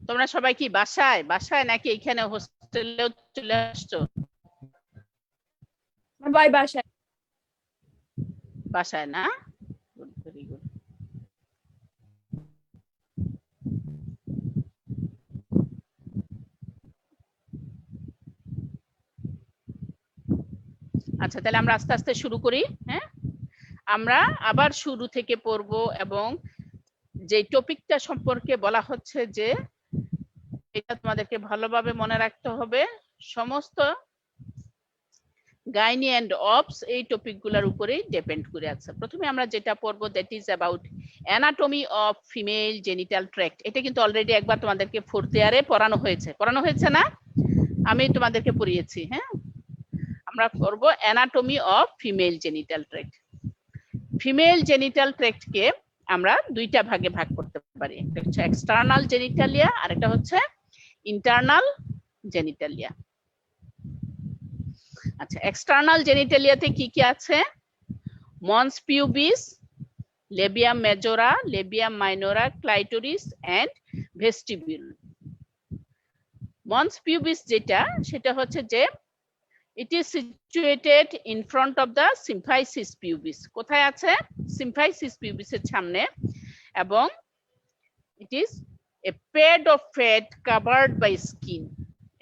তোমরা সবাই কি বাসায় বাসায় নাকি এখানে হোস্টেলেও চলে আসছো? বাই বাসায়। বাসায় না? Very good. আচ্ছা, তাহলে আমরা আস্তে আস্তে শুরু করি। হ্যাঁ, আমরা আবার শুরু থেকে পড়ব এবং যে টপিকটা সম্পর্কে বলা হচ্ছে যে এটা তোমাদেরকে ভালোভাবে মনে রাখতে হবে। সমস্ত গাইনি অ্যান্ড অবস এই টপিকগুলোর উপরেই ডিপেন্ড করে আছে। প্রথমে আমরা যেটা পড়বো that is about anatomy of female genital tract. এটা কিন্তু অলরেডি একবার তোমাদেরকে 4th ইয়ারে পড়ানো হয়েছে না? আমি তোমাদেরকে পড়িয়েছি। হ্যাঁ, আমরা পড়বো anatomy of female genital tract. Female genital ট্র্যাক্টকে আমরা দুইটা ভাগে ভাগ করতে পারি, একটা হচ্ছে এক্সটার্নাল জেনিটালিয়া আর একটা হচ্ছে ইন্টারনাল জেনিটালিয়া। আচ্ছা, এক্সটার্নাল জেনিটালিয়াতে কি কি আছে? Mons pubis, labium majora, labium minora, clitoris and vestibule. Mons pubis যেটা, সেটা হচ্ছে যে it is situated in front of the symphysis pubis। কোথায় আছে? symphysis pubis এর সামনে, এবং it is a pad of fat covered by skin।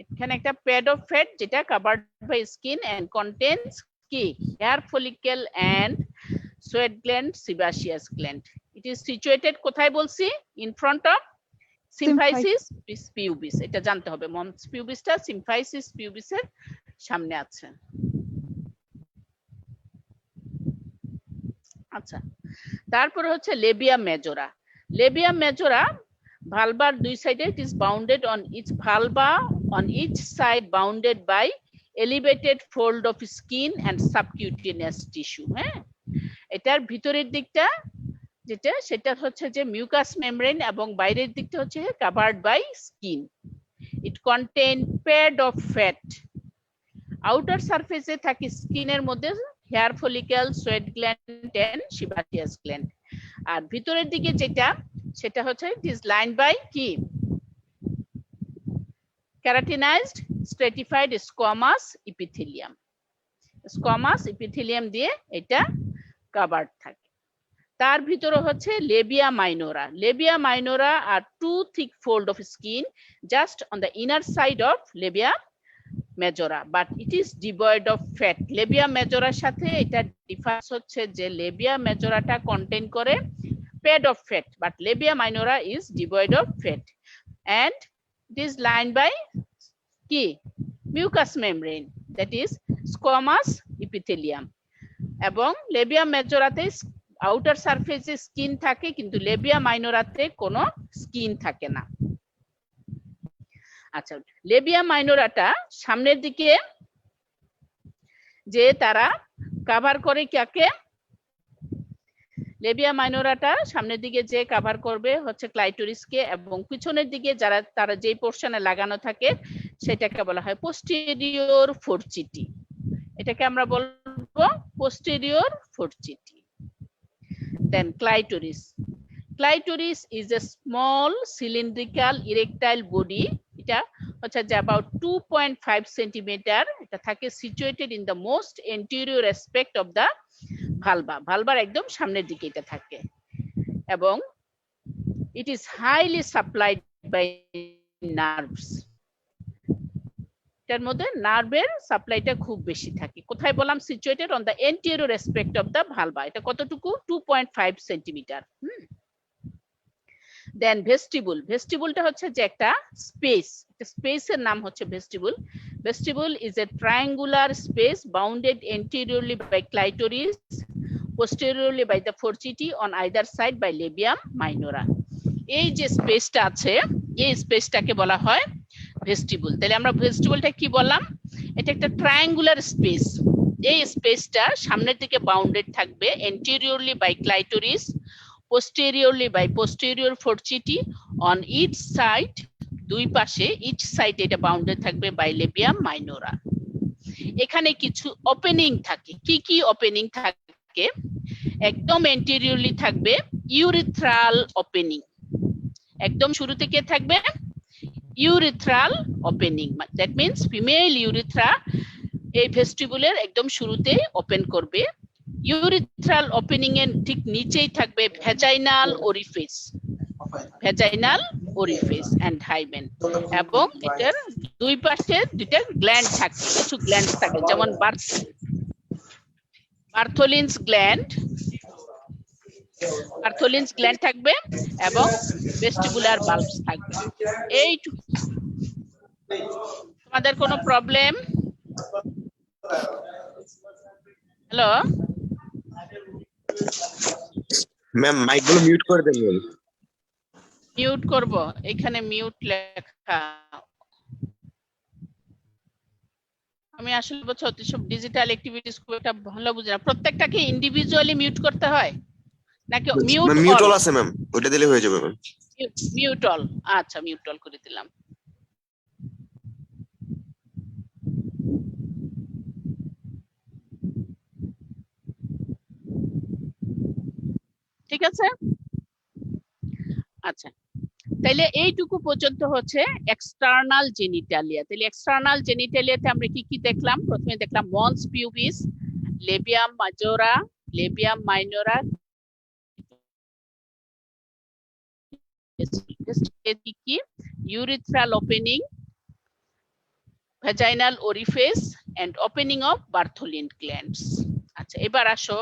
এখানে একটা pad of fat যেটা covered by skin and contains কি? hair follicle and sweat gland, sebaceous gland। it is situated কোথায় বলছি? in front of symphysis pubis। এটা জানতে হবে, mons pubisটা symphysis pubis এর সামনে আছে। আচ্ছা, তারপরে হচ্ছে লেবিয়াম মেজোরা। লেবিয়াম মেজোরা ভালভার দুই সাইডে, it is bounded on each vulva on each side bounded by elevated fold of skin and subcutaneous tissue. হ্যাঁ, এটার ভিতরের দিকটা যেটা, সেটা হচ্ছে যে মিউকাস মেমব্রেন এবং বাইরের দিকটা হচ্ছে covered by skin. It contain pad of fat. Outer সারফেসে থাকে স্কিনের মধ্যে hair follicle, sweat gland and sebaceous gland. আর ভিতরের দিকে যেটা, সেটা হচ্ছে ইট ইজ লাইন্ড বাই কি? ক্যারাটিনাইজড স্ট্রেটিফাইড স্কোয়ামাস ইপিথেলিয়াম। স্কোয়ামাস ইপিথেলিয়াম দিয়ে এটা কভার্ড থাকে। তার ভিতরে হচ্ছে labia minora. Labia minora are two thick fold of skin just on the inner side of labia majora, but it is devoid of fat. Labia মেজোরার সাথে এটা ডিফারেন্স হচ্ছে যে লেবিয়া মেজোরাটা কন্টেইন করে pad of fat, but labia minora is devoid of fat and it is lined by কি? Mucous membrane, that is squamous epithelium. এবং labia মেজোরাতে আউটার সারফেসে স্কিন থাকে, কিন্তু লেবিয়া মাইনোরাতে কোনো স্কিন থাকে না। আচ্ছা, লেবিয়া মাইনোরাটা সামনের দিকে যে তারা কভার করে কাকে? লেবিয়া মাইনোরাটা সামনের দিকে যে কভার করবে হচ্ছে ক্লাইটোরিসকে, এবং পিছনের দিকে যারা তারা যে পোরশনে লাগানো থাকে সেটাকে বলা হয় পোস্টেরিয়র ফোরচিটি। এটাকে আমরা বলবো posterior fourchette. Then clitoris. Clitoris is a small cylindrical erectile body। এটা হচ্ছে যে about 2.5 centimeter। এটা থাকে situated in the most anterior aspect of the vulva। ভালভার একদম সামনের দিকে এটা থাকে, এবং it is highly supplied by nerves। এটার মধ্যে নার্ভের সাপ্লাইটা খুব বেশি থাকে। কোথায় বললাম? situated on the anterior aspect of the vulva। এটা কতটুকু? 2.5 সেন্টিমিটার। দেন ভেস্টিবুল, ভেস্টিবুলটা হচ্ছে যে একটা স্পেস, স্পেসের নাম হচ্ছে vestibule. Vestibule is a triangular space bounded anteriorly by clitoris, posteriorly by the fourchette, on either side by labium minora। এই যে স্পেসটা আছে, এই স্পেসটাকে বলা হয় ভেস্টিবুল। তাহলে আমরা ভেস্টিবুলটা কি বললাম? এটা একটা ট্রায়াঙ্গুলার স্পেস। এই স্পেসটা সামনের দিকে বাউন্ডেড থাকবে anteriorly by clitoris, posteriorly by posterior fourchette, on each side, দুই পাশে, each side এটা বাউন্ডেড থাকবে বাই লেবিয়াম মাইনোরা। এখানে কিছু ওপেনিং থাকে। কি কি ওপেনিং থাকে? একদম এন্টিরিয়রলি থাকবে ইউরিথ্রাল ওপেনিং, একদম শুরু থেকে থাকবে ইউরিথ্রাল ওপেনিং, দ্যাট মিন্স ফিমেল ইউরিথ্রা এই ভেস্টিবুলের একদম শুরুতে ওপেন করবে। ইউরিথ্রাল ওপেনিং এর ঠিক নিচেই থাকবে ভ্যাজাইনাল ওরিফিস, ভ্যাজাইনাল ওরিফিস এন্ড হাইমেন, এবং এটার দুই পাশে দুইটা গ্ল্যান্ড থাকে, কিছু গ্ল্যান্ড থাকে, যেমন বার্থোলিনস গ্ল্যান্ড, বার্থোলিনস গ্ল্যান্ড থাকবে এবং ভেস্টিবুলার বাল্বস থাকবে। এই তোমাদের কোনো প্রবলেম? হ্যালো ম্যাম, মাইকগুলো মিউট করে দেন। মিউট করব, এখানে মিউট লেখা। আমি আসলে বলছি সব ডিজিটাল অ্যাক্টিভিটিস খুব একটা ভালো বুঝি না। প্রত্যেকটাকে ইন্ডিভিজুয়ালি মিউট করতে হয় নাকি মিউট অল আছে ম্যাম, ওটা দিলে হয়ে যাবে ম্যাম। মিউট অল, আচ্ছা মিউট অল করে দিলাম। ঠিক আছে, আচ্ছা তাইলে এইটুকু পর্যন্ত হচ্ছে এক্সটার্নাল জেনিটালিয়া। তাহলে এক্সটার্নাল জেনিটালিয়াতে আমরা কি কি দেখলাম? প্রথমে দেখলাম মন্স পিউবিস, লেবিয়াম মাজোরা, লেবিয়াম মাইনোরা, কি urethral opening, vaginal orifice and opening of Bartholin glands। আচ্ছা এবার আসো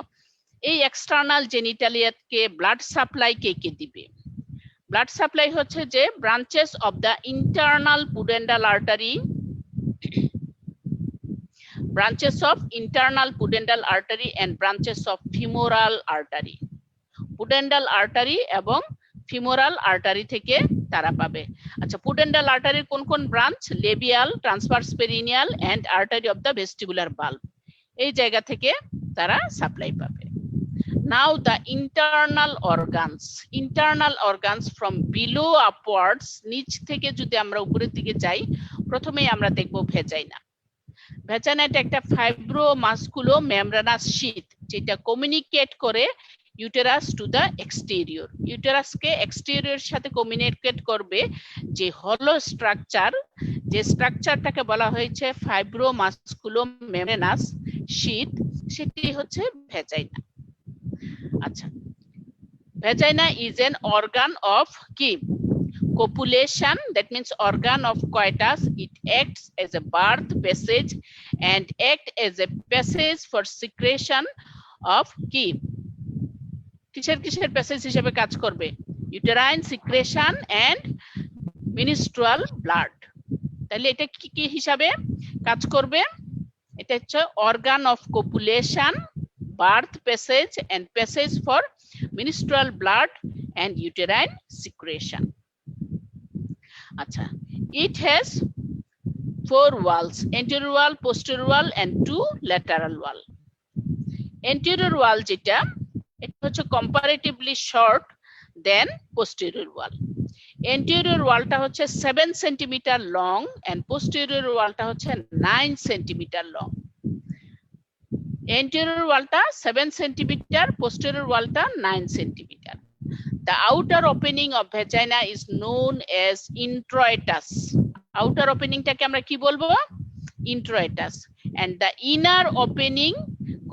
এই এক্সটার্নাল জেনিটালিয়াকে ব্লাড সাপ্লাই কে কে দিবে? ব্লাড সাপ্লাই হচ্ছে যে branches of the internal pudendal artery, branches of internal pudendal artery and branches of femoral artery। pudendal artery এবং femoral artery থেকে তারা পাবে। আচ্ছা pudendal artery কোন কোন branch? labial, transverse perineal and artery of the vestibular bulb, এই জায়গা থেকে তারা সাপ্লাই পাবে। Now the internal organs from below upwards, নিচ থেকে যদি আমরা উপরের দিকে যাই, প্রথমেই আমরা দেখব ভেজাইনা। ভেজাইনা একটা ফাইব্রোমাসকুলো মেমব্রেনাস শীথ, যেটা কমিউনিকেট করে ইউটেরাস টু দ্য এক্সটেরিয়র। ইউটেরাসকে এক্সটেরিয়র সাথে কমিউনিকেট করবে যে হলো স্ট্রাকচার, যে স্ট্রাকচারটাকে বলা হয়েছে ফাইব্রোমাসকুলো মেমব্রেনাস শীথ, সেটি হচ্ছে ভেজাইনা। আচ্ছা vagina is an organ of কি? copulation, that means organ of coitus. It acts as a birth passage and act as a passage for secretion of কি? কিসের কিসের প্যাসেজ হিসেবে কাজ করবে? uterine secretion and menstrual blood। তাহলে এটা কি কি হিসাবে কাজ করবে? এটা হচ্ছে organ of copulation, birth passage and passage for menstrual blood and uterine secretion। আচ্ছা it has 4 walls, anterior wall, posterior wall and 2 lateral wall। anterior wall যেটা, এটা হচ্ছে comparatively short than posterior wall। anterior wallটা হচ্ছে 7 cm long and posterior wallটা হচ্ছে 9 cm long। anterior wallটা 7 cm, posterior wallটা 9 cm। The outer opening of vagina is known as introitus। outer opening টাকে আমরা কি বলবো? introitus। and the inner opening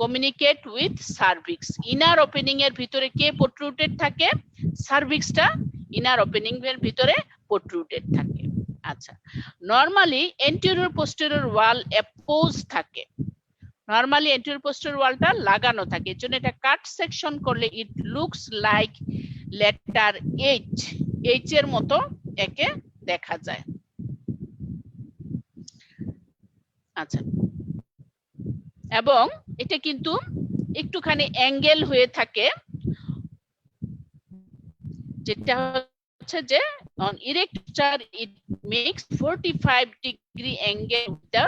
communicate with cervix। inner opening এর ভিতরে কে protruded থাকে? cervixটা inner opening এর ভিতরে protruded থাকে। আচ্ছা normally anterior posterior wall opposed থাকে, নরমালি anterior posterior wallটা লাগানো থাকে, এজন্য এটা কাট সেকশন করলে it looks like letter H। H এর মতো একে দেখা যায়। আচ্ছা, এবং এটা কিন্তু একটুখানি অ্যাঙ্গেল হয়ে থাকে, যেটা হচ্ছে যে on erect structure it makes 45 degree angle with the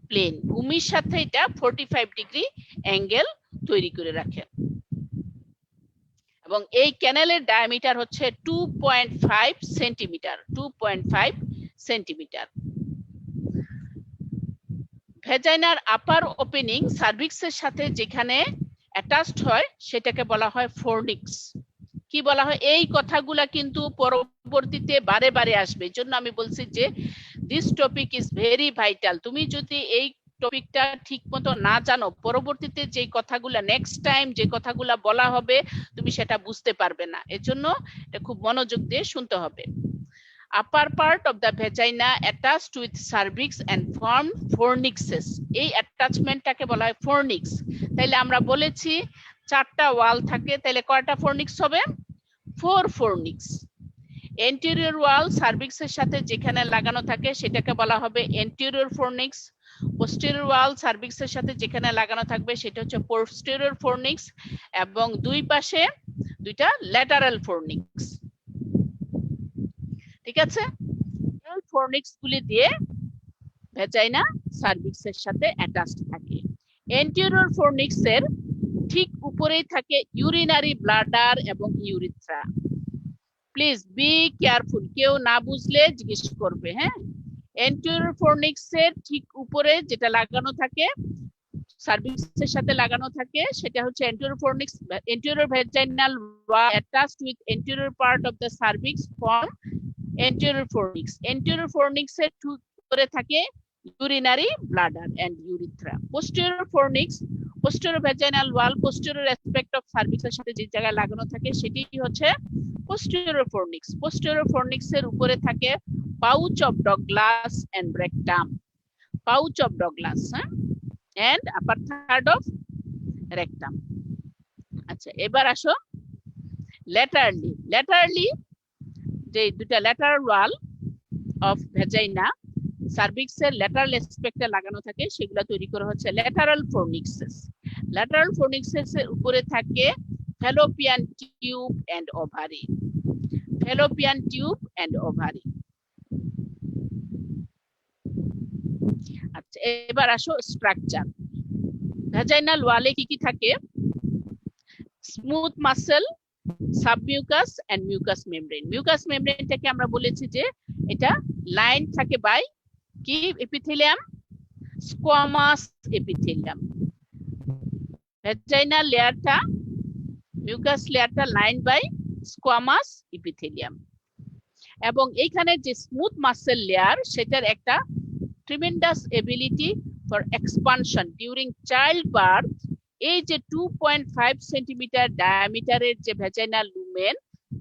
plane, ভূমির সাথে এটা 45 ডিগ্রি অ্যাঙ্গেল তৈরি করে রাখে। এবং এই ক্যানেলের ডায়ামিটার হচ্ছে 2.5 সেন্টিমিটার, 2.5 সেন্টিমিটার। ভেজাইনার আপার ওপেনিং সার্ভিক্সের সাথে যেখানে অ্যাটাচড হয় সেটাকে বলা হয় ফোরনিক্স। কি বলা হয়? এই কথাগুলা কিন্তু পরবর্তীতে বারে বারে আসবে, এই জন্য আমি বলছি যে this topic is very vital. তুমি যদি এই টপিকটা ঠিক মতো না জানো, পরবর্তীতে যে কথাগুলা নেক্সট টাইম যে কথাগুলা বলা হবে তুমি সেটা বুঝতে পারবে না। এজন্য এটা খুব মনোযোগ দিয়ে শুনতে হবে। Upper part of the vagina attached with cervix and form fornixes. এই অ্যাটাচমেন্টটাকে বলা হয় ফোরনিক্স। তাইলে আমরা বলেছি চারটা ওয়াল থাকে, তাহলে কয়টা ফোরনিক্স হবে? 4 ফোরনিক্স। এন্টেরিয়র ওয়াল সার্ভিক্সের সাথে যেখানে লাগানো থাকে সেটাকে বলা হবে এন্টেরিয়র ফোরনিক্স। পোস্টেরিয়র ওয়াল সার্ভিক্সের সাথে যেখানে লাগানো থাকবে সেটা হচ্ছে পোস্টেরিয়র ফোরনিক্স, এবং দুই পাশে দুইটা ল্যাটারাল ফোরনিক্স। ঠিক আছে, এই ফোরনিক্স গুলি দিয়ে ভেজাইনা সার্ভিক্সের সাথে অ্যাটাচড থাকে। এন্টেরিয়র ফোরনিক্স এর ঠিক উপরেই থাকে ইউরিনারি ব্লাডার এবং ইউরিথ্রা। প্লিজ বি কেয়ারফুল, কেউ না বুঝলে জিজ্ঞেস করবে। হ্যাঁ, এন্টেরিয়র ফোরনিক্স এর ঠিক উপরে যেটা লাগানো থাকে, সার্ভিক্সের সাথে লাগানো থাকে, সেটা হচ্ছে anterior fornix. Anterior vaginal wall attached with anterior part of the cervix form anterior fornix. Anterior fornix এর ঠিক উপরে থাকে urinary bladder and urethra. Posterior fornix, posterior vaginal wall, posterior aspect of cervix এর সাথে যে জায়গায় লাগানো থাকে সেটি হচ্ছে posterior fornix. Posterior fornix এর উপরে থাকে pouch of Douglas and rectum. Pouch of Douglas and upper third of rectum. আচ্ছা, এবার আসো laterally. Laterally যে দুটা ল্যাটারাল ওয়াল অফ ভ্যাজাইনা সার্ভিক্সের ল্যাটারাল অ্যাসপেক্টে লাগানো থাকে, সেগুলো তৈরি করা হচ্ছে ল্যাটারাল ফোরনিক্সেস। ল্যাটারাল ফোরনিক্সেস এর উপরে থাকে fallopian tube and ovary. Fallopian tube and ovary. আচ্ছা, এবার আসো স্ট্রাকচার। ভ্যাজাইনাল ওয়ালে কি কি থাকে? Smooth muscle, submucous and mucous membrane. Mucous মেমব্রেনটাকে আমরা বলেছি যে এটা লাইন থাকে বাই কি এপিথেলিয়াম? Squamous epithelium. ভ্যাজাইনাল লেয়ারটা, মিউকাস লেয়ারটা লাইন বাই স্কোয়ামাস এপিথেলিয়াম। এবং এইখানে যে স্মুথ মাসেল লেয়ার, সেটার একটা tremendous ability for expansion during childbirth. এই যে 2.5 সেন্টিমিটার ডায়ামিটারের যে ভ্যাজাইনাল লুমেন,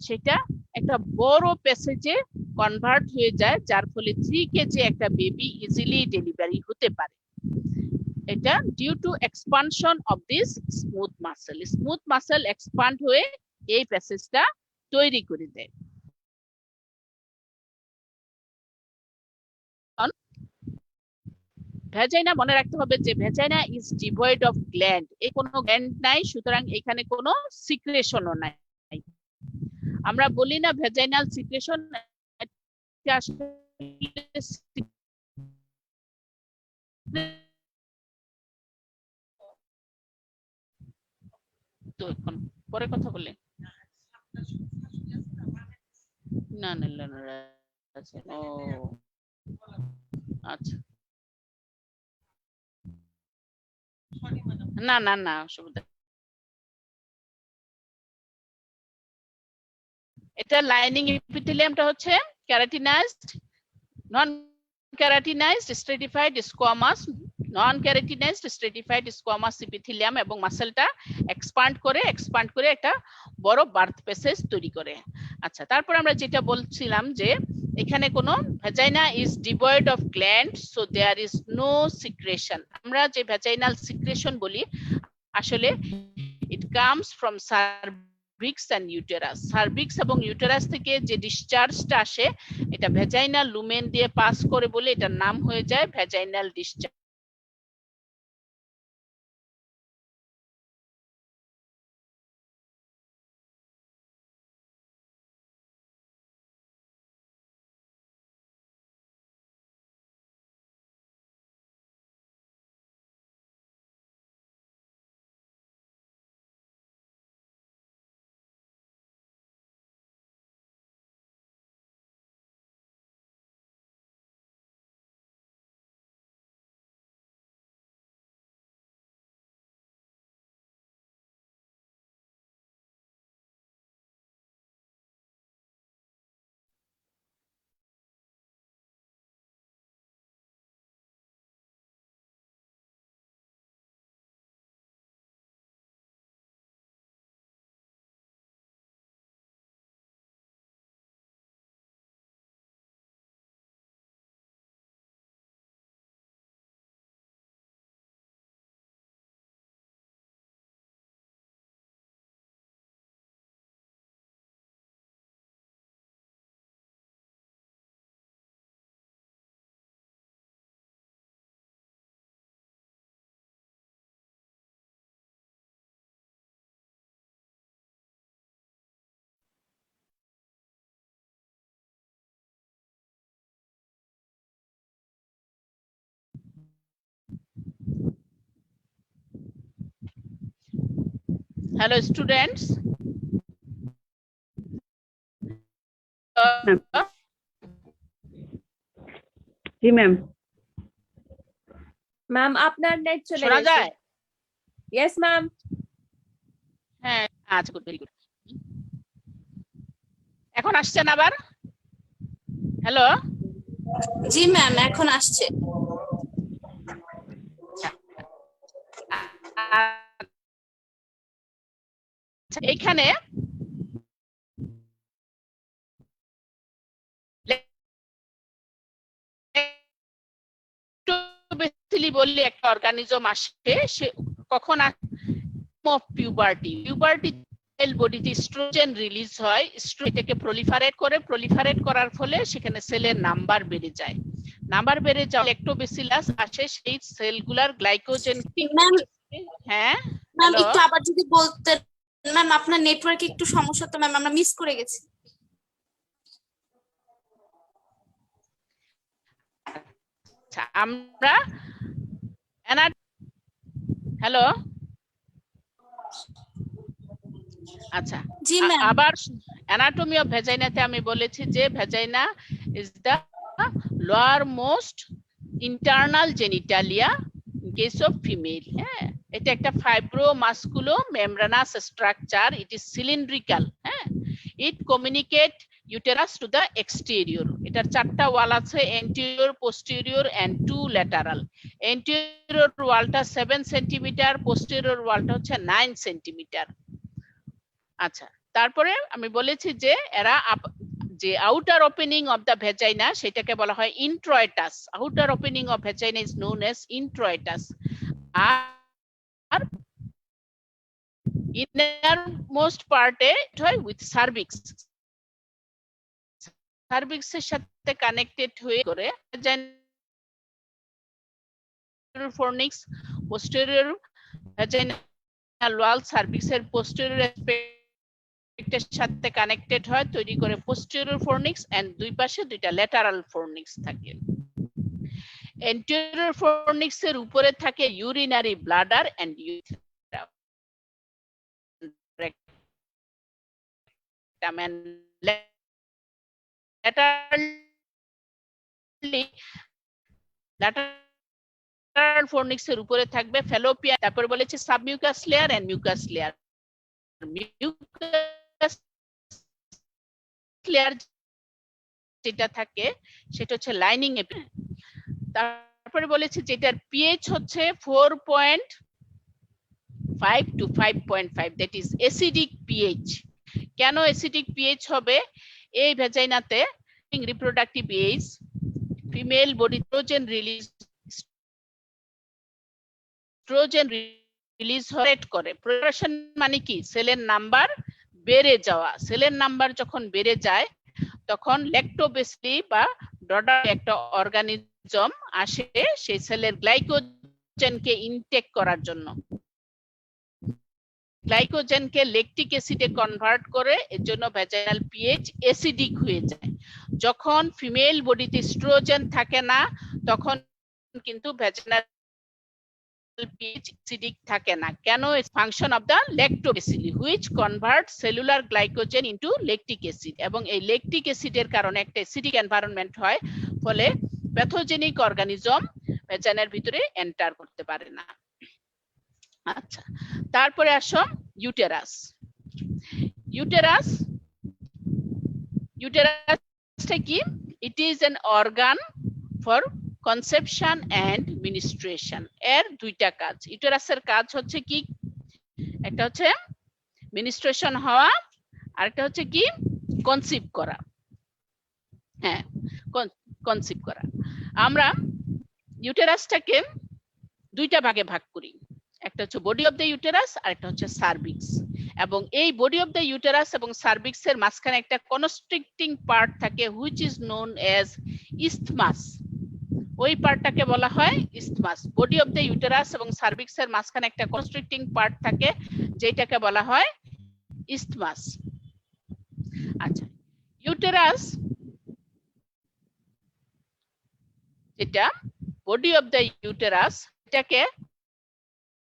সেটা একটা বড় প্যাসেজে কনভার্ট হয়ে যায়, যার ফলে 3 কেজি একটা বেবি ইজিলি ডেলিভারি হতে পারে। এটা due to expansion of this smooth muscle. Smooth muscle expand হয়ে এই প্যাসেজটা তৈরি করে দেয়। ভ্যাজাইনা মনে রাখতে হবে যে vagina is devoid of gland. এই কোনো গ্ল্যান্ড নাই, সুতরাং এখানে কোনো সিক্রেশনও নাই। আমরা বলি না ভ্যাজাইনাল সিক্রেশন, তো এখন পরে কথা বলে না না না আছে। ও আচ্ছা, না না না অসুবিধা। এটা লাইনিং এপিথেলিয়ামটা হচ্ছে ক্যারাটিনাইজড, নন ক্যারাটিনাইজড স্ট্রেটিফাইড স্কোয়ামাস, নন ক্যারাটিনাইজড স্ট্রেটিফাইড স্কোয়ামাস এপিথেলিয়াম, এবং মাসেলটা এক্সপান্ড করে একটা বড় বার্থ প্যাসেজ তৈরি করে। আচ্ছা, তারপর আমরা যেটা বলছিলাম যে এখানে কোনো vagina is devoid of gland, so there is no secretion. আমরা যে ভ্যাজাইনাল সিক্রেশন বলি, আসলে it comes from cervix cervix and uterus. Cervix এবং ইউটেরাস থেকে যে ডিসচার্জটা আসে এটা ভ্যাজাইনাল লুমেন দিয়ে পাস করে বলে এটার নাম হয়ে যায় ভ্যাজাইনাল ডিসচার্জ। হ্যালো স্টুডেন্টস, জি ম্যাম। ম্যাম আপনার নেট চলে শোনা গেছে। যায়? Yes ma'am. হ্যাঁ, আচ্ছা, গুড, ভেরি গুড। এখন আসছেন আবার? হ্যালো, জি ম্যাম, এখন আসছে। এখানে বললি একটা অর্গানিজম আসে, সে কখন অফ পিউবার্টি। পিউবার্টি বডিতে স্ট্রোজেন রিলিজ হয়, এটাকে প্রলিফারেট করার ফলে সেখানে সেলের নাম্বার বেড়ে যায়। নাম্বার বেড়ে যাওয়া ল্যাক্টোবেসিলাস আসে সেই সেলগুলার গ্লাইকোজেন। ম্যাম, হ্যাঁ ম্যাম একটু আবার যদি বলতেন। ম্যাম আপনার নেটওয়ার্কে একটু সমস্যা তো ম্যাম, আমরা মিস করে গেছি। আমরা হ্যালো, আচ্ছা, জি ম্যাম। আবার অ্যানাটমি অফ ভ্যাজাইনাতে আমি বলেছি যে vagina is the lowermost internal genitalia in case of female. হ্যাঁ, এটা একটা fibromusculo membranous structure, it is cylindrical. হ্যাঁ, it communicate uterus to the exterior. এটার চারটা ওয়াল আছে, anterior, posterior and two lateral. Anterior ওয়ালটা 7 সেন্টিমিটার, পোস্টেরিয়র ওয়ালটা হচ্ছে 9 সেন্টিমিটার। আচ্ছা, তারপরে আমি বলেছি যে এরা যে outer opening of the vagina সেটাকে বলা হয় introitus. Outer opening of vagina is known as introitus. আর ইনার মোস্ট পার্টে হয় উইথ সার্ভিক্স। সার্ভিক্সের সাথে কানেক্টেড হয়ে করে ফর্নিক্স, পোস্টেরিয়র ভ্যাজাইনাল ওয়াল সার্ভিক্সের পোস্টেরিয়র অ্যাসপেক্টের সাথে কানেক্টেড হয়, তৈরি করে পোস্টেরিয়র ফর্নিক্স এন্ড দুই পাশে দুইটা ল্যাটারাল ফর্নিক্স থাকে। এন্টেরিয়র ফর্নিক্স এর উপরে থাকে urinary bladder and urethra. Lateral fornix এর উপরে থাকবে ফ্যালোপিয়া। তারপরে বলেছে submucous layer and mucous layer. Mucous layer যেটা থাকে সেটা হচ্ছে লাইনিং। তারপরে বলেছে যেটার পিএইচ হচ্ছে 4.5 to 5.5, that is acidic pH. কেন অ্যাসিডিক পিএইচ হবে? এই ভ্যাজাইনাতে reproductive age, female body oestrogen release করে। প্রোডাকশন মানে কি? সেলের নাম্বার বেড়ে যাওয়া, সেলের নাম্বার যখন বেড়ে যায় তখন ল্যাক্টোবেসিলি বা ডটার একটা অর্গানিজম আসে সেই সেলের গ্লাইকোজেনকে ইনটেক করার জন্য, গ্লাইকোজেনকে ল্যাকটিক অ্যাসিডে কনভার্ট করে, এর জন্য ভ্যাজাইনাল পিএইচ অ্যাসিডিক হয়ে যায়। যখন ফিমেল বডিতে ইস্ট্রোজেন থাকে না তখন কিন্তু ভ্যাজাইনাল pH acidic থাকে না। কেন? Function of the lactobacilli which convert cellular glycogen into lactic acid, এবং এই ল্যাকটিক অ্যাসিডের কারণে একটা অ্যাসিডিক এনভায়রনমেন্ট হয়, ফলে প্যাথোজেনিক অর্গানিজম ভ্যাজাইনার ভিতরে এন্টার করতে পারে না। আচ্ছা, তারপরে আসো ইউটেরাস। ইউটেরাসটা কি? It is an organ for conception and menstruation. এর দুইটা কাজ। ইউটেরাসের কাজ হচ্ছে কি? একটা হচ্ছে মিনিস্ট্রেশন হওয়া, আর একটা হচ্ছে কি? কনসিভ করা। হ্যাঁ, কনসিভ করা। আমরা ইউটেরাসটাকে দুইটা ভাগে ভাগ করি, একটা হচ্ছে বডি অফ দ্য ইউটেরাস আর একটা হচ্ছে সার্ভিক্স। এবং এই বডি অফ দ্য ইউটেরাস এবং সার্ভিক্স এর মাঝখানে একটা কনস্ট্রিক্টিং পার্ট থাকে which is known as isthmus. ওই পার্টটাকে বলা হয় isthmus. Body of the uterus এবং সার্ভিক্স এর মাঝখানে একটা কনস্ট্রিক্টিং পার্ট থাকে যেটাকে বলা হয় ইসথমাস। আচ্ছা, ইউটেরাস যেটা বডি অফ দ্য ইউটেরাস, এটাকে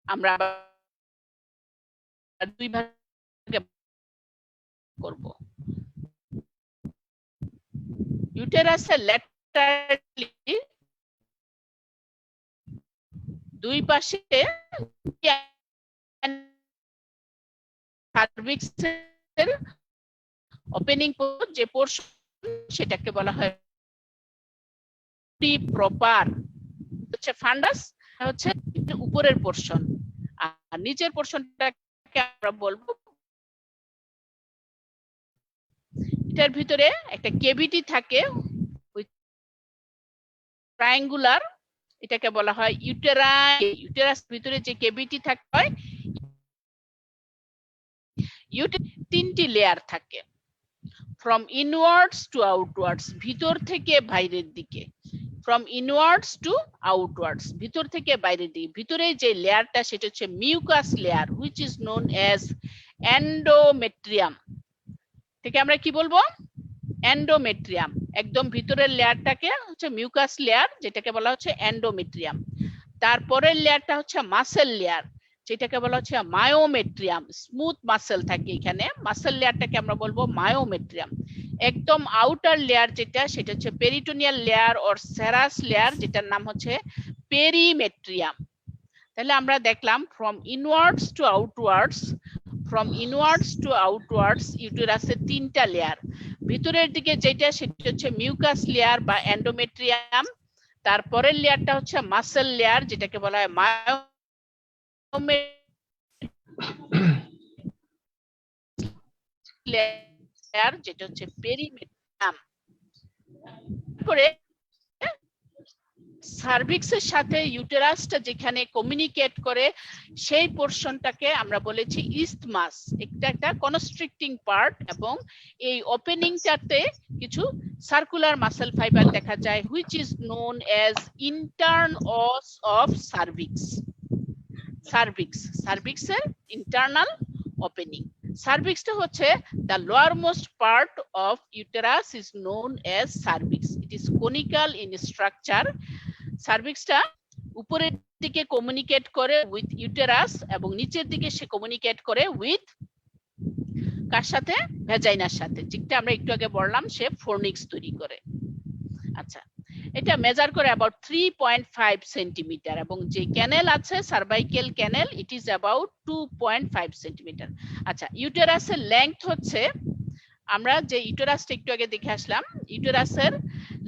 আমরা দুই ভাগে করব। ইউটেরাসের ল্যাটারালি দুই পাশে সার্ভিক্সের ওপেনিং যে পোরশন সেটাকে বলা হয় প্রপার, হচ্ছে ফান্ডাস, হচ্ছে উপরের পোরশন, আর নিচের পোরশনটাকে আমরা বলবো। এটার ভিতরে একটা কেভিটি থাকে ট্রায়াঙ্গুলার, এটাকে বলা হয় ইউটেরাস। ইউটেরাস ভিতরে যে কেভিটি থাকে হয়, তিনটি লেয়ার থাকে, ফ্রম ইনওয়ার্ডস টু আউটওয়ার্ডস, ভিতর থেকে বাইরের দিকে। ফ্রম ইনওয়ার্ডস টু আউটওয়ার্ডস, ভিতর থেকে বাইরের দিকে। ভিতরে যে লেয়ারটা সেটা হচ্ছে mucous layer which is known as endometrium. থেকে আমরা কি বলবো? এন্ডোমেট্রিয়াম। একদম ভিতরের লেয়ারটাকে হচ্ছে মিউকাস লেয়ার, যেটাকে বলা হচ্ছে এন্ডোমেট্রিয়াম। তারপরের লেয়ারটা হচ্ছে মাসেল লেয়ার, যেটাকে বলা হচ্ছে মায়োমেট্রিয়াম। স্মুথ মাসেল থাকে এখানে, মাসেল লেয়ারটাকে আমরা বলবো মায়োমেট্রিয়াম। একদম আউটার লেয়ার যেটা, সেটা হচ্ছে peritoneal layer or serous layer, যেটার নাম হচ্ছে পেরিমেট্রিয়াম। তাহলে আমরা দেখলাম from ইনওয়ার্ডস two outwards, from ইনওয়ার্ডস two outwards ইউটেরাসের তিনটা লেয়ার। ভিতরের দিকে যেটা সেটা হচ্ছে মিউকাস লেয়ার বা এন্ডোমেট্রিয়াম। তারপরের লেয়ারটা হচ্ছে মাসেল লেয়ার, যেটাকে বলা হয় লেয়ার, যেটা হচ্ছে পেরিমেট্রিয়াম। তারপরে সার্ভিক্সের সাথে ইউটেরাসটা যেখানে কমিউনিকেট করে সেই পোরশনটাকে আমরা বলেছি ইসথমাস। এটা একটা কনস্ট্রিক্টিং পার্ট, এবং এই ওপেনিংটাতে কিছু সার্কুলার মাসেল ফাইবার দেখা যায় which is known as internal os of cervix. সার্ভিক্সের ইন্টারনাল ওপেনিং। সার্ভিক্সটা হচ্ছে the lowermost part of uterus is known as cervix. It is conical in structure. সার্ভিক্সটা উপরের দিকে কমিউনিকেট করে উইথ ইউটেরাস, এবং নিচের দিকে সে কমিউনিকেট করে উইথ কার সাথে? ভ্যাজাইনার সাথে, যেটা আমরা একটু আগে বললাম সে ফোরনিক্স তৈরি করে। আচ্ছা, এটা মেজার করে অ্যাবাউট 3.5 সেন্টিমিটার, এবং যে ক্যানেল আছে cervical canal, it is about 2.5 centimetre. আচ্ছা, ইউটেরাসের লেংথ হচ্ছে, আমরা যে ইউটেরাসটা একটু আগে দেখে আসলাম, ইউটেরাসের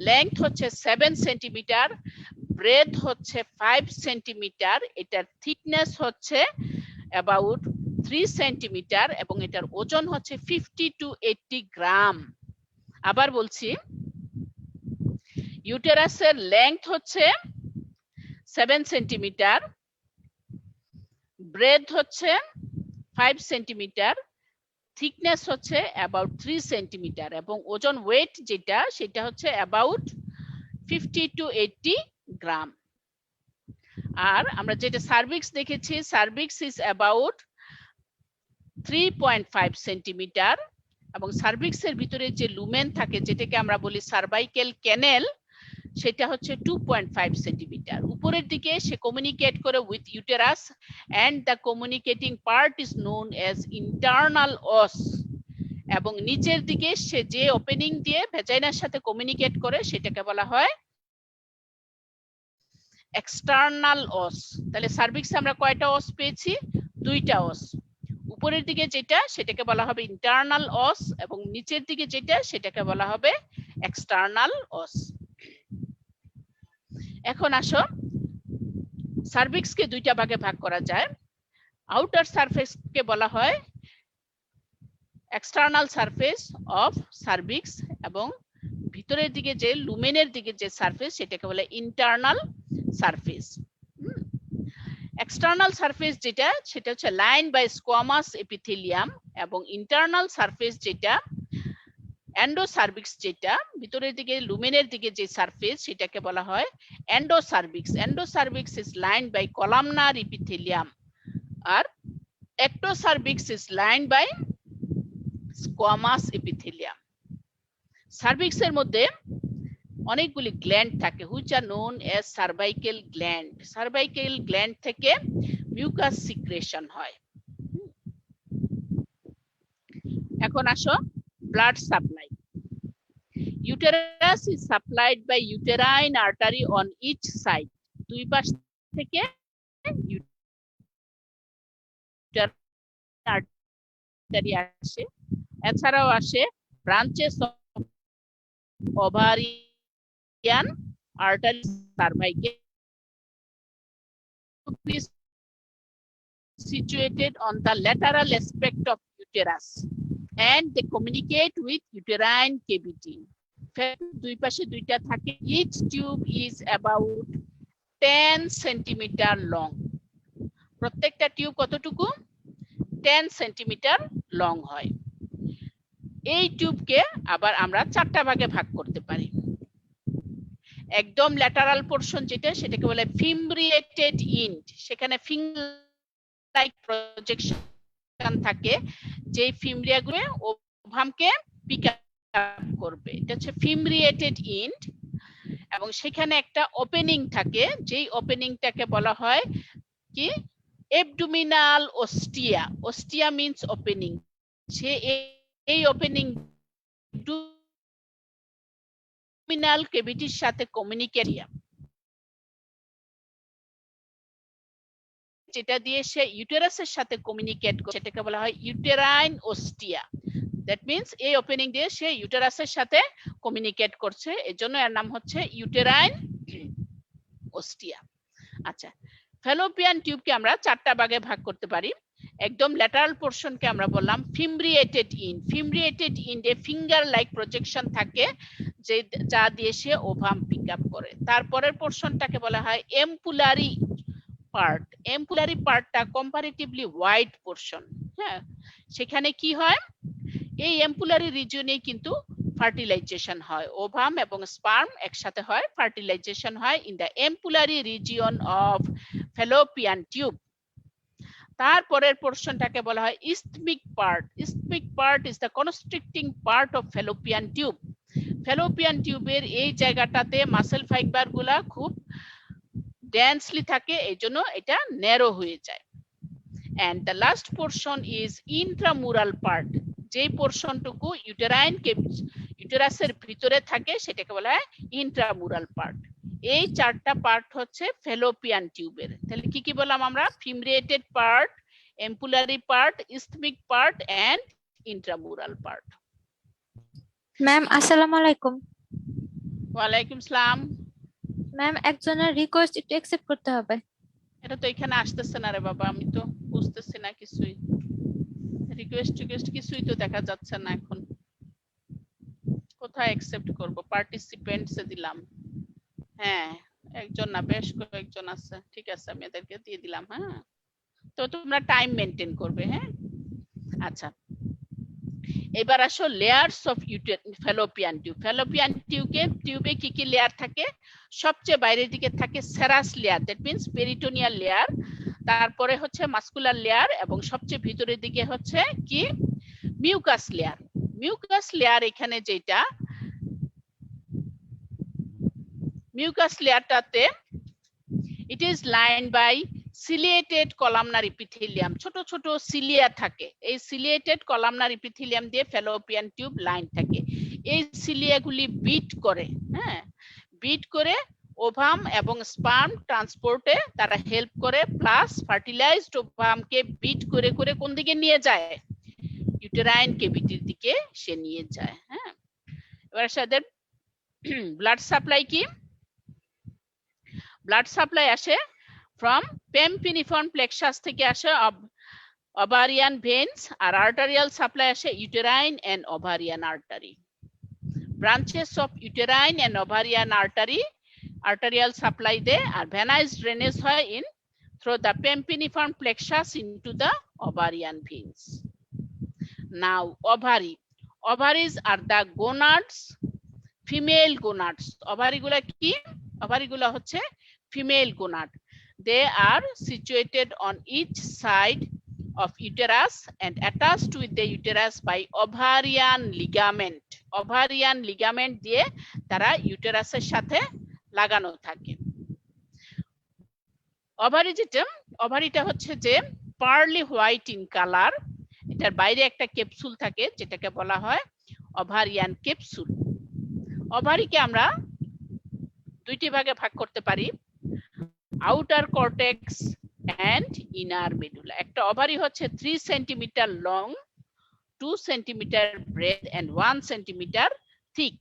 লেংথ হচ্ছে 7 সেন্টিমিটার, ব্রেথ হচ্ছে 5 সেন্টিমিটার, এটার থিকনেস হচ্ছে অ্যাবাউট 3 সেন্টিমিটার, এবং এটার ওজন হচ্ছে 50 to 80 গ্রাম। আবার বলছি, ইউটেরাসের লেংথ হচ্ছে 7 সেন্টিমিটার, ব্রেথ হচ্ছে 5 সেন্টিমিটার, থিকনেস হচ্ছে অ্যাবাউট 3 সেন্টিমিটার এবং ওজন ওয়েট যেটা সেটা হচ্ছে অ্যাবাউট 50 to 80 গ্রাম। আর আমরা যেটা সার্ভিক্স দেখেছি, সার্ভিক্স ইজ অ্যাবাউট 3.5 সেন্টিমিটার এবং সার্ভিক্সের ভিতরে যে লুমেন থাকে যেটাকে আমরা বলি সার্ভাইকেল ক্যানেল সেটা হচ্ছে 2.5 সেন্টিমিটার। উপরের দিকে সে কমিউনিকেট করে with uterus and the communicating part is known as internal os এবং নিচের দিকে সে যে ওপেনিং দিয়ে ভেজাইনার সাথে কমিউনিকেট করে সেটাকে বলা হয় এক্সটার্নাল অস। তাহলে সার্ভিক্সে আমরা কয়টা অস পেয়েছি? 2টা অস। উপরের দিকে যেটা সেটাকে বলা হবে ইন্টারনাল অস এবং নিচের দিকে যেটা সেটাকে বলা হবে এক্সটার্নাল অস। এখন আসো সার্ভিক্সকে 2টা ভাগে ভাগ করা যায়। আউটার সারফেসকে বলা হয় এক্সটার্নাল সারফেস অফ সার্ভিক্স এবং ভিতরের দিকে যে লুমেনের দিকে যে সারফেস সেটাকে বলে ইন্টারনাল সারফেস। এক্সটার্নাল সারফেস যেটা সেটা হচ্ছে লাইন বাই স্কোয়ামাস এপিথেলিয়াম এবং ইন্টারনাল সারফেস যেটা এন্ডোসার্ভিক্স যেটা ভিতরের দিকে লুমেনের দিকে যে সারফেস সেটাকে বলা হয় endocervix. Endocervix is lined by columnar epithelium আর ectocervix is lined by squamous epithelium. Cervix এর মধ্যে অনেকগুলি গ্ল্যান্ড থাকে which are known as cervical gland. Cervical gland থেকে মিউকাস সিক্রেশন হয়। এখন আসো blood supply. Uterus is supplied by uterine artery on each side. দুই পাশ থেকে আর্টারি আসে। এছাড়াও আসে branches of ovarian artery cervical situated on the lateral aspect of uterus and they communicate with uterine cavity. দুই পাশে দুইটা থাকে। Each tube is about 10 centimeter long. প্রত্যেকটা টিউব কতটুকু? 10 সেন্টিমিটার লং হয়। এই টিউবকে আবার আমরা 4টা ভাগে ভাগ করতে পারি। একদম ল্যাটারাল পোরশন যেটা সেটাকে বলে ফিমব্রিয়েটেড ইন্ড, সেখানে ফিং লাইক প্রজেকশন থাকে যে ফিমব্রিয়াগুলো ওভামকে পিক আপ করবে, এটা হচ্ছে ফিমব্রিয়েটেড ইন্ড এবং সেখানে একটা ওপেনিং থাকে যেই ওপেনিংটাকে বলা হয় কি abdominal ostia. Ostia means opening. সে এই ওপেনিং abdominal ক্যাভিটির সাথে কমিউনিকেট, যেটা দিয়ে সে ইউটেরাসের সাথে কমিউনিকেট করে সেটাকে বলা হয় ইউটেরাইন ওস্টিয়া। দ্যাট মিন্স এই ওপেনিং দিয়ে সে ইউটেরাসের সাথে কমিউনিকেট করছে, এজন্য এর নাম হচ্ছে ইউটেরাইন ওস্টিয়া। আচ্ছা, ফ্যালোপিয়ান টিউবকে আমরা 4টা ভাগে ভাগ করতে পারি। একদম ল্যাটারাল পোরশনকে আমরা বললাম ফিমব্রিয়েটেড ইন্ড। ফিমব্রিয়েটেড ইন্ডে ফিঙ্গার লাইক প্রজেকশন থাকে যে যা দিয়ে সে ওভাম পিক আপ করে। তারপরের পোরশনটাকে বলা হয় এম্পুলারি পার্ট। এম্পুলারি পার্টটা কম্পারেটিভলি ওয়াইড পোরশন। হ্যাঁ, সেখানে কি হয়, এই এম্পুলারি রিজিয়নে কিন্তু ফার্টিলাইজেশন হয়, ওভাম এবং স্পার্ম একসাথে হয়, ফার্টিলাইজেশন হয় in the ampullary region of fallopian tube. তারপরের পোরশনটাকে বলা হয় isthmic part. Isthmic part is the constricting part of fallopian tube. Fallopian টিউবের এই জায়গাটাতে মাসেল ফাইবার গুলা খুব ডেন্সলি থাকে, এই জন্য এটা ন্যারো হয়ে যায়। and the last portion is intramural part. যেই পোরশনটুকু ইউটেরাসের ভিতরে থাকে সেটাকে বলা হয় ইন্ট্রামুরাল পার্ট। এই 4টা পার্ট হচ্ছে ফ্যালোপিয়ান টিউবের। তাহলে কি কি বললাম আমরা? Fimbriated part, ampullary part, isthmic part and intramural part. Ma'am আসসালামু আলাইকুম। ওয়ালাইকুম সালাম। ম্যাম একজনের রিকোয়েস্ট একটু অ্যাকসেপ্ট করতে হবে। এটা তো এখানে আসতেছে না রে বাবা, আমি তো বুঝতেছি না কিছুই। রিকোয়েস্ট কিছুই তো দেখা যাচ্ছে না এখন। কোথায় অ্যাকসেপ্ট করব? পার্টিসিপেন্টসে দিলাম। হ্যাঁ, একজন না বেশ কয়েকজন আছে। ঠিক আছে, আমি এদেরকে দিয়ে দিলাম। হ্যাঁ, তো তোমরা টাইম মেনটেন করবে। হ্যাঁ, আচ্ছা, এবার আসো layers of fallopian tube. Fallopian টিউবে কি কি লেয়ার থাকে? সবচেয়ে বাইরের দিকে থাকে serous layer, that means peritoneal layer. তারপরে হচ্ছে মাস্কুলার লেয়ার, এবং সবচেয়ে ভিতরের দিকে হচ্ছে কি মিউকাস লেয়ার। মিউকাস লেয়ার এখানে যেটা, mucus লেয়ারটাতে it is lined by ciliated columnar epithelium, ছোট ছোট সিলিয়া থাকে। এই সিলিয়েটেড কলামনার ইপিথেলিয়াম দিয়ে ফ্যালোপিয়ান টিউব লাইন থাকে। এই সিলিয়াগুলি বিট করে, হ্যাঁ, বিট করে ওভাম এবং স্পার্ম ট্রান্সপোর্টে তারা হেল্প করে, প্লাস ফার্টিলাইজড ওভামকে বিট করে করে কোন দিকে নিয়ে যায়? ইউটেরাইন কেভিটির দিকে সে নিয়ে যায়। হ্যাঁ, এবার সাথে ব্লাড সাপ্লাই কি? ব্লাড সাপ্লাই আসে ফ্রম পেম্পিনিফর্ম প্লেক্সাস থেকে আসে ওভারিয়ান ভেন্স, আর আর্টারিয়াল সাপ্লাই আসে uterine and ovarian artery. Branches of uterine and ovarian artery arterial supply দেয়, আর ভেনাইস ড্রেনেজ হয় in through the pampiniform plexus into the ovarian veins. Now ovary, ovaries are the gonads, female gonads. Ovary গুলা কি? Ovary গুলা হচ্ছে female gonad. They are situated on each side of uterus and attached with the uterus by ovarian ligament. Ovarian ligament দিয়ে তারা ইউটেরাসের সাথে লাগানো থাকে। Ovary যেটা, ওভারিটা হচ্ছে যে পার্লি হোয়াইট ইন কালার। এটার বাইরে একটা ক্যাপসুল থাকে যেটাকে বলা হয় ওভারিয়ান ক্যাপসুল। ওভারিকে আমরা দুইটি ভাগে ভাগ করতে পারি, outer cortex and inner medulla. একটা ওভারি হচ্ছে 3 centimetre long, 2 centimetre breadth and 1 centimetre thick.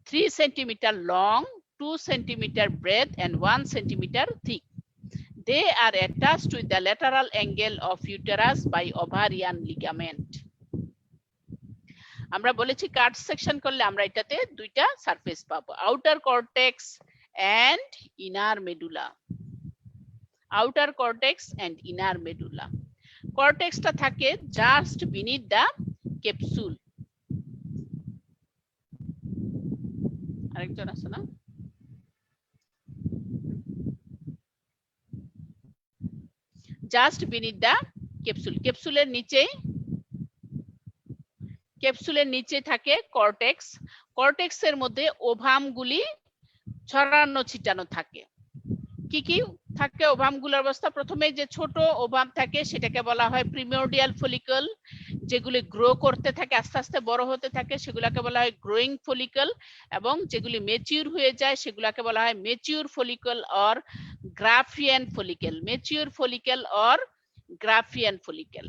3 centimetre long, 2 centimetre breadth and 1 centimetre thick. They are attached with the lateral angle of uterus by ovarian ligament. আমরা বলেছি cut section করলে আমরা এটাতে দুইটা surface পাবো, outer cortex and inner medulla. Outer cortex and inner medulla. কর্টেক্সটা থাকে just beneath the capsule. আরেকজন আছে না? Just beneath the capsule. ক্যাপসুলের নিচে থাকে কর্টেক্স। কর্টেক্সের মধ্যে ওভামগুলি ছড়ানো ছিটানো থাকে। কি কি থাকে ওভামগুলোর অবস্থা? প্রথমে যে ছোট ওভাম থাকে সেটাকে বলা হয় প্রিমোর্ডিয়াল ফলিকল, যেগুলি গ্রো করতে থাকে, আস্তে আস্তে বড় হতে থাকে, সেগুলোকে বলা হয় গ্রোয়িং ফলিকল, এবং যেগুলি ম্যাচিউর হয়ে যায় সেগুলোকে বলা হয় mature follicle or Graafian follicle. Mature follicle or Graafian follicle.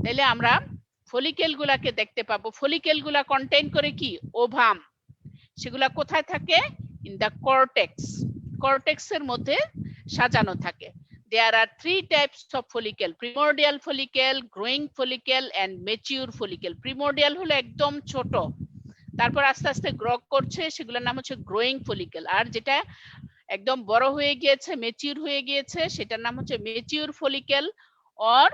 তাহলে আমরা ফলিকেল গুলাকে দেখতে পাবো। ফলিকেল গুলা কন্টেইন করে কি? ওভাম। সেগুলা কোথায় থাকে? In the cortex. কর্টেক্সের মধ্যে সাজানো থাকে। There are 3 types of follicle: primordial follicle, growing follicle and mature follicle. Primordial হলো একদম ছোট, তারপর আস্তে আস্তে গ্রো করছে, সেগুলোর নাম হচ্ছে গ্রোয়িং ফলিকেল। আর যেটা একদম বড় হয়ে গিয়েছে, ম্যাচিউর হয়ে গিয়েছে, সেটার নাম হচ্ছে mature follicle or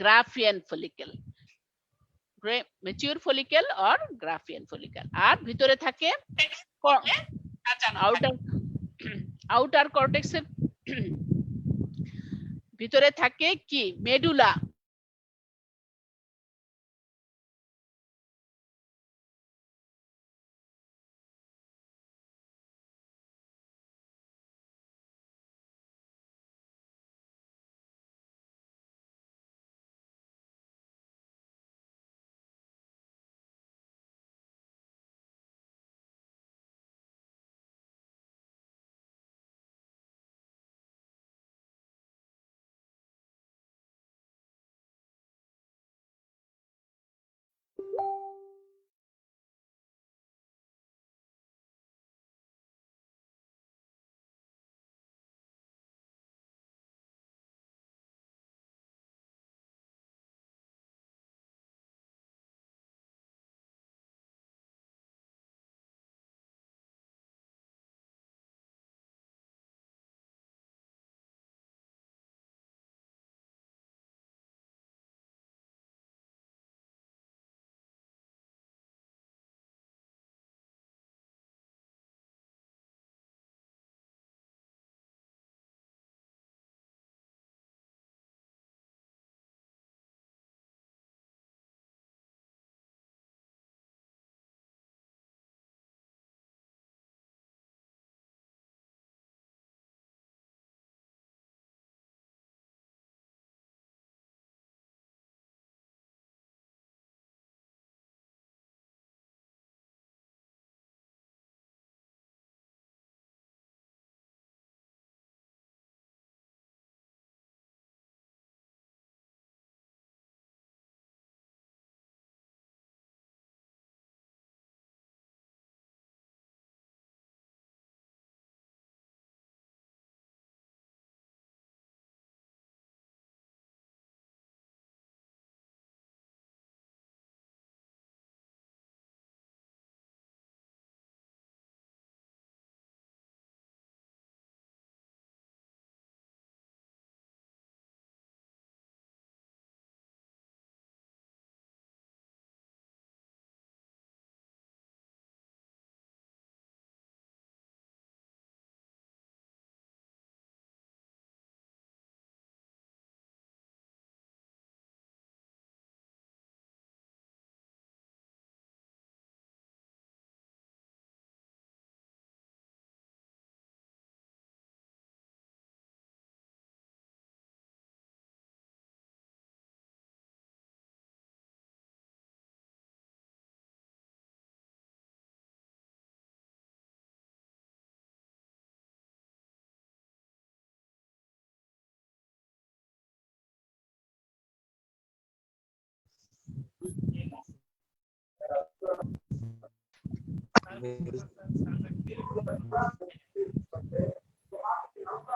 Graafian follicle. Mature follicle or Graafian follicle. আর ভিতরে থাকে আউটার কর্টেক্সের ভিতরে থাকে কি? মেডুলা।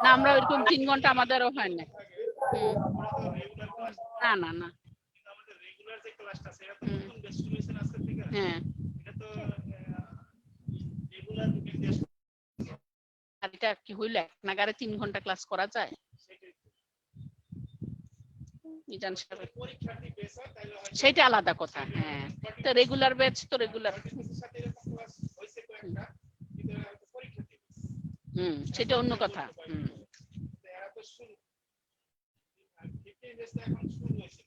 না আমরা ওইরকম 3 ঘন্টা আমাদেরও হয় না। না না না হ্যাঁ আর এটা কি হইলো এক নাগারে 3 ঘন্টা ক্লাস করা যায়? মিজান সাহেব, সেটা আলাদা কথা। হ্যাঁ তো রেগুলার ব্যাচ তো রেগুলার, সেটা অন্য কথা।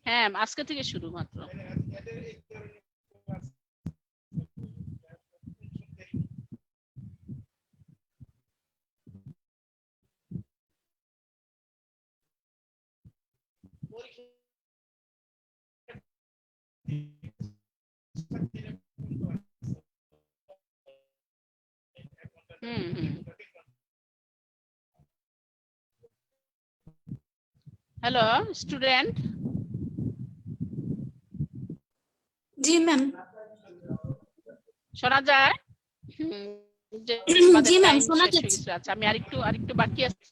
হ্যাঁ আজকে থেকে শুরু মাত্র। হ্যালো স্টুডেন্ট, জি ম্যাম। শোনা যায়? জি ম্যাম শোনা যাচ্ছে। আচ্ছা আমি আরেকটু বাকি আছে।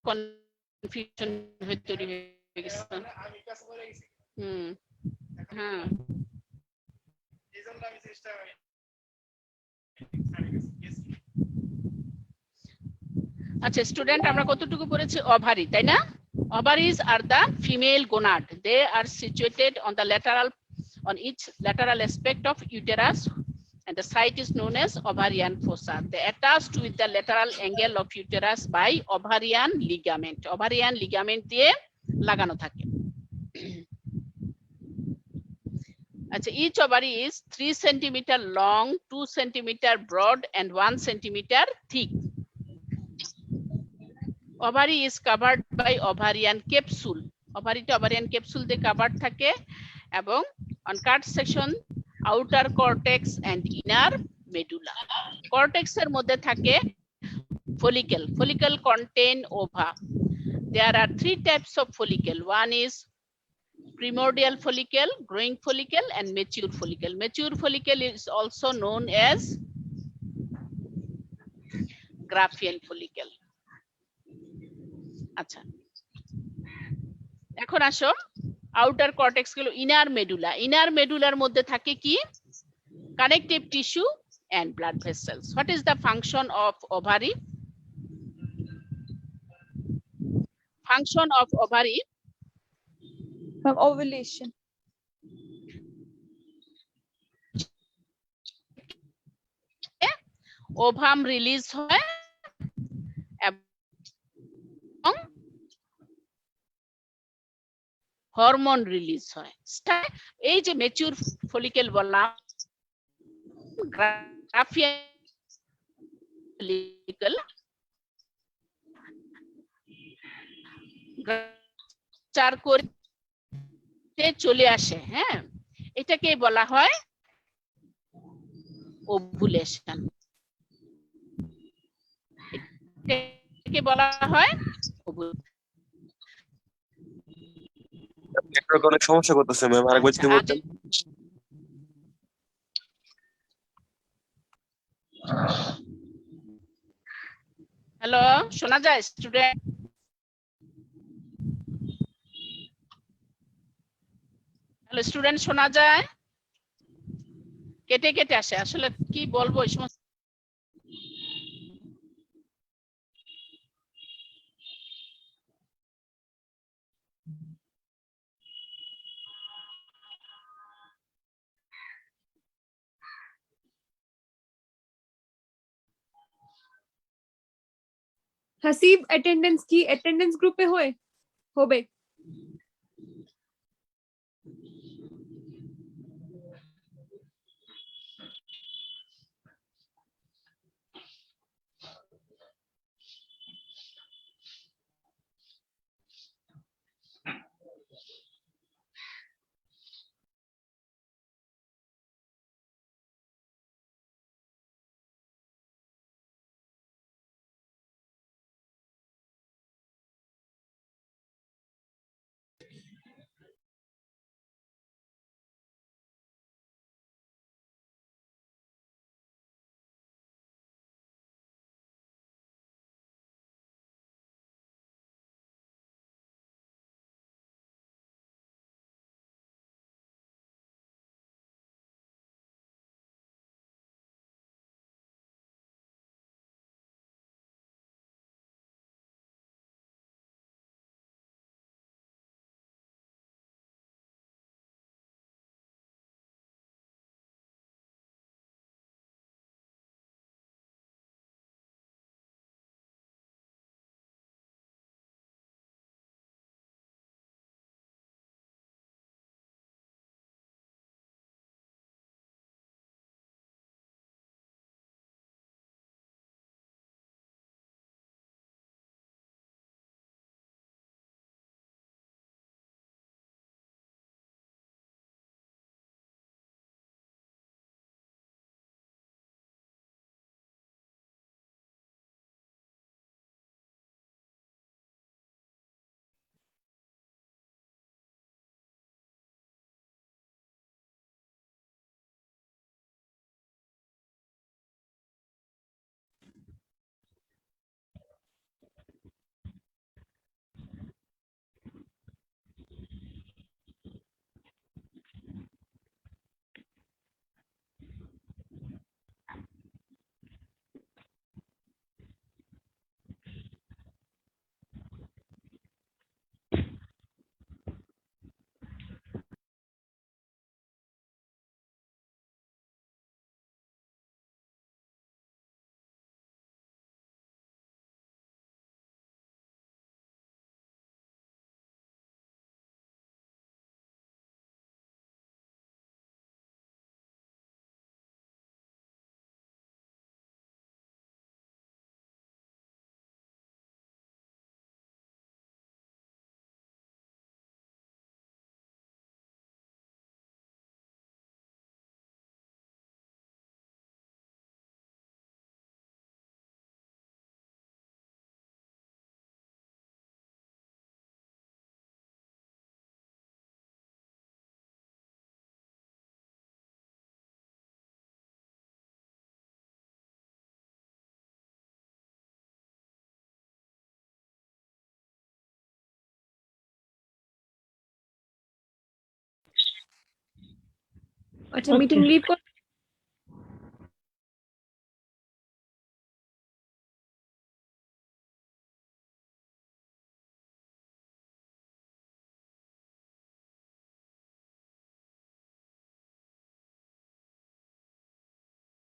কনফিউশন তৈরি হয়ে গেছে। হ্যাঁ আচ্ছা স্টুডেন্ট, আমরা কতটুকু পড়েছি? ওভারি, তাই না? Ovaries are the female gonad. They are situated on each lateral aspect of uterus, and the site is known as ovarian fossa. They attached with the lateral angle of uterus by ovarian ligament. Ovarian ligament দিয়ে লাগানো থাকে। আচ্ছা, each ovary is 3 cm long, 2 cm broad, and 1 cm thick. Ovary is covered by ovarian capsule. ওভারিটা ovarian capsule দিয়ে cover থাকে এবং on cut section outer cortex and inner medulla. Cortex এর মধ্যে থাকে follicle. Follicle contain ova. There are 3 types of follicle. One is primordial follicle, growing follicle, and mature follicle. Mature follicle is also known as Graafian follicle. আচ্ছা এখন আসো outer cortex গুলো inner medulla. Inner মেডুলার মধ্যে থাকে কি? Connective tissue and blood vessels. What is the function of ovary? Function of ovary ovulation. Ovum release হয় এবং হরমোন রিলিজ হয়। এই যে ম্যাচিউর ফলিকেল বললাম, গ্রাফিয়ান ফলিকেল চার করে চলে আসে। হ্যাঁ এটাকে বলা হয় ওভুলেশন। এটাকে বলা হয় নেটওয়ার্ক অনেক সমস্যা করতেছে ম্যাম, আরেকবার যদি বলতেন। হ্যালো শোনা যায় স্টুডেন্ট? হ্যালো স্টুডেন্ট শোনা যায়? কেটে কেটে আসে, আসলে কি বলবো এই সমস্ত হাসিব অ্যাটেন্ডেন্স কি অ্যাটেন্ডেন্স গ্রুপে হবে? আচ্ছা Okay. Meeting leave